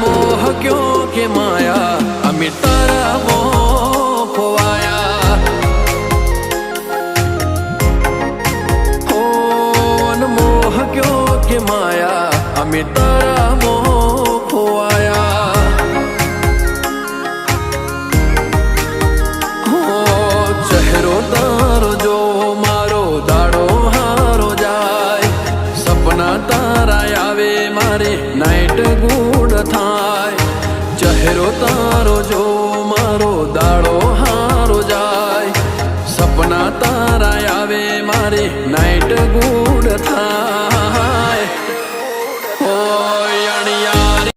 मोह क्यों के माया अमी तारा मोह खोवाया मोह क्यों के माया अमी तारा मोह खोवाया चेहरो तारो जो मारो दाड़ो हारो जाए सपना तारा आवे मारे नाइट गुड थाय चेहरो तारो जो मारो दाड़ो हारो जाए सपना तारा आवे मारे नाइट गुड थाय ओ यानिया